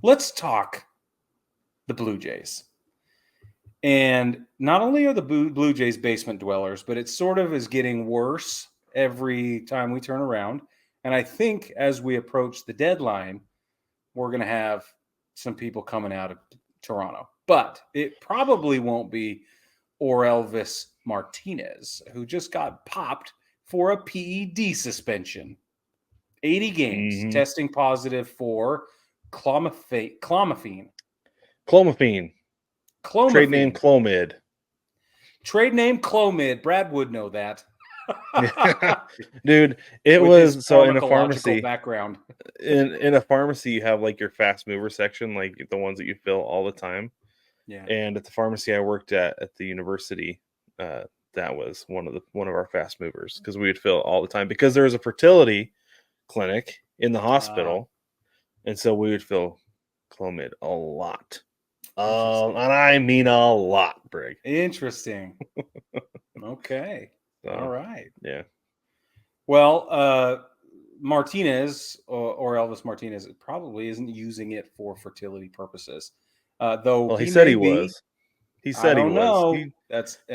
let's talk the Blue Jays. And not only are the Blue Jays basement dwellers, but it sort of is getting worse every time we turn around. And I think as we approach the deadline, we're going to have some people coming out of Toronto. But it probably won't be Orelvis Martinez, who just got popped for a PED suspension. 80 games, testing positive for clomiphene. Clomiphene. Trade name Clomid. Trade name Clomid. Brad would know that. Dude, it was so in a pharmacy background. in a pharmacy, you have like your fast mover section, like the ones that you fill all the time. Yeah. And at the pharmacy I worked at the university, that was one of our fast movers because we would fill all the time because there was a fertility clinic in the hospital, and so we would fill Clomid a lot. And I mean a lot, Brig. Interesting. Okay. So, all right. Yeah. Well, Martinez or Elvis Martinez probably isn't using it for fertility purposes. Though well, he said he was. He said he was. Know.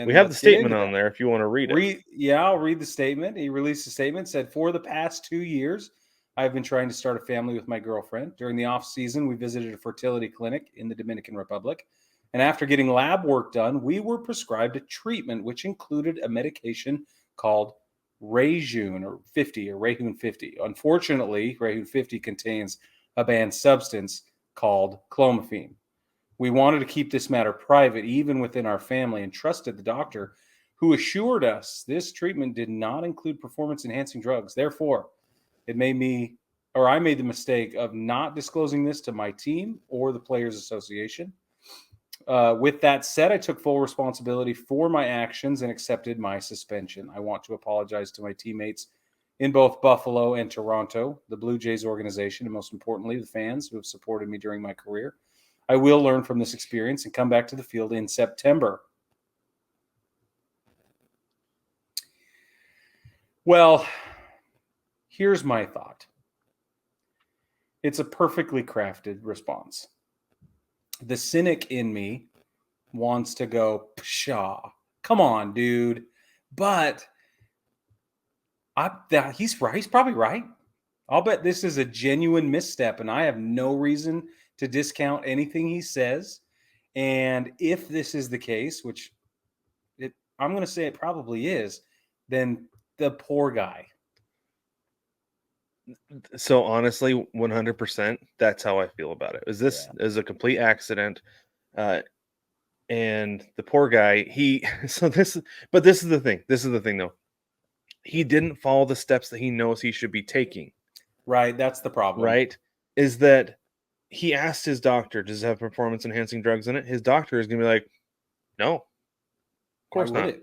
We have the statement on there if you want to read it. Yeah, I'll read the statement. He released a statement, said, for the past 2 years, I've been trying to start a family with my girlfriend. During the off season, we visited a fertility clinic in the Dominican Republic. And after getting lab work done, we were prescribed a treatment, which included a medication called Rayjune 50. Unfortunately, Rayjune 50 contains a banned substance called clomiphene. We wanted to keep this matter private, even within our family, and trusted the doctor who assured us this treatment did not include performance-enhancing drugs. Therefore, I made the mistake of not disclosing this to my team or the Players Association. With that said, I took full responsibility for my actions and accepted my suspension. I want to apologize to my teammates in both Buffalo and Toronto, the Blue Jays organization, and most importantly, the fans who have supported me during my career. I will learn from this experience and come back to the field in September. Well, here's my thought. It's a perfectly crafted response. The cynic in me wants to go, pshaw, come on, dude. But he's right. He's probably right. I'll bet this is a genuine misstep, and I have no reason to discount anything he says. And if this is the case, which I'm going to say it probably is, then the poor guy. So honestly, 100%, that's how I feel about it. This is a complete accident. And the poor guy, this is the thing. This is the thing though. He didn't follow the steps that he knows he should be taking. Right. That's the problem. Right. Is that he asked his doctor, does it have performance enhancing drugs in it? His doctor is going to be like, no, of course not.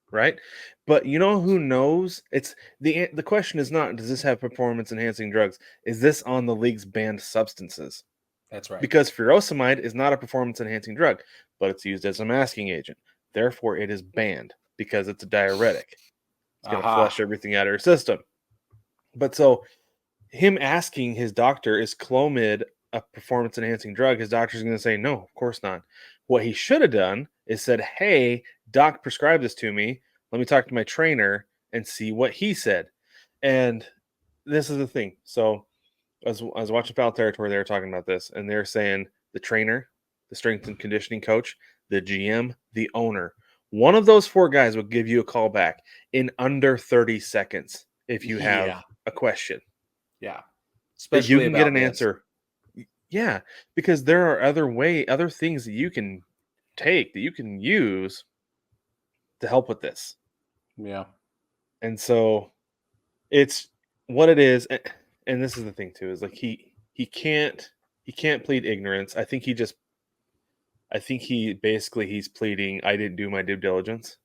Right. But you know who knows? It's the question is not, does this have performance enhancing drugs? Is this on the league's banned substances? That's right. Because furosemide is not a performance enhancing drug, but it's used as a masking agent. Therefore, it is banned because it's a diuretic. It's going to flush everything out of your system. But so him asking his doctor, is Clomid a performance enhancing drug? His doctor's going to say, no, of course not. What he should have done is said, hey, doc prescribed this to me. Let me talk to my trainer and see what he said. And this is the thing. So I was watching Foul Territory. They were talking about this, and they're saying the trainer, the strength and conditioning coach, the GM, the owner, one of those 4 guys will give you a call back in under 30 seconds if you have a question. Yeah. Especially you can get an answer. Yeah, because there are other things that you can take, that you can use to help with this. Yeah. And so it's what it is. And this is the thing too, is like he can't plead ignorance. I think he's pleading, I didn't do my due diligence.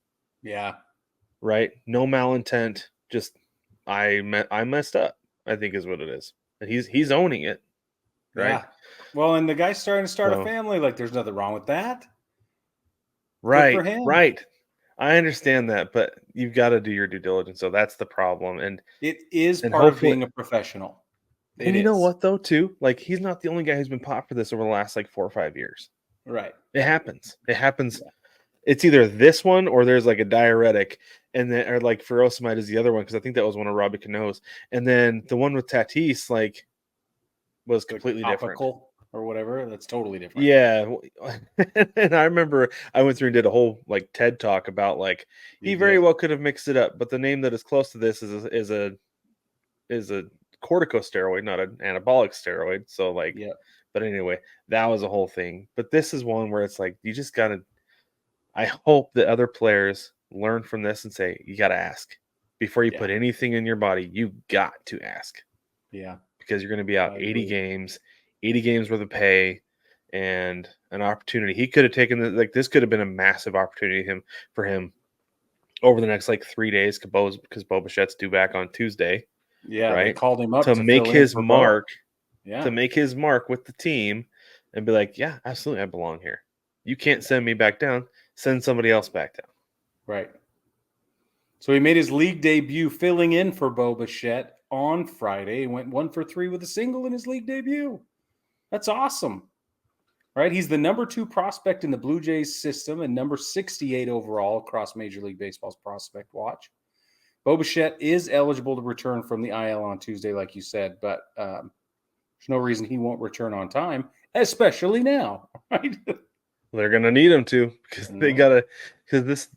Yeah. Right? No malintent, just I messed up, I think is what it is. And he's owning it. Right? Yeah. Well, and the guy's starting to start a family, like there's nothing wrong with that. Right. Good for him. Right. I understand that, but you've got to do your due diligence. So that's the problem. And it is part of being a professional. And you know what, though, too? Like, he's not the only guy who's been popped for this over the last, 4 or 5 years. Right. It happens. Yeah. It's either this one or there's, a diuretic, and then, or, furosemide is the other one, because I think that was one of Robbie Cano's. And then the one with Tatis, was completely different. Or whatever. That's totally different. Yeah. And I remember I went through and did a whole, TED talk about, he very well could have mixed it up, but the name that is close to this is a corticosteroid, not an anabolic steroid. So but anyway, that was a whole thing. But this is one where it's you just gotta. I hope that other players learn from this and say you gotta ask before you put anything in your body. You got to ask. Yeah, because you're going to be out 80 games worth of pay, and an opportunity. He could have taken this could have been a massive opportunity for him over the next 3 days because Bo Bichette's due back on Tuesday. Yeah, right? They called him up to make his mark. Yeah. To make his mark with the team and be like, yeah, absolutely, I belong here. You can't send me back down. Send somebody else back down. Right. So he made his league debut filling in for Bo Bichette on Friday. He went 1 for 3 with a single in his league debut. That's awesome. Right? He's the number 2 prospect in the Blue Jays system and number 68 overall across Major League Baseball's prospect watch. Bo Bichette is eligible to return from the IL on Tuesday, like you said, but there's no reason he won't return on time, especially now, right? They're gonna need him to because they gotta this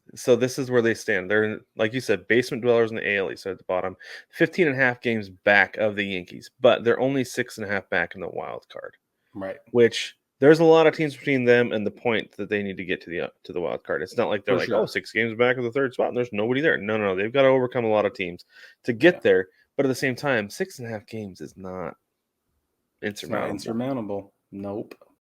is where they stand. They're, like you said, basement dwellers in the AL East at the bottom, 15.5 games back of the Yankees, but they're only 6.5 back in the wild card. Right. Which there's a lot of teams between them and the point that they need to get to the wild card. It's not like they're 6 games back of the third spot and there's nobody there. No, they've got to overcome a lot of teams to get there. But at the same time, 6.5 games is not insurmountable. It's not insurmountable. Nope.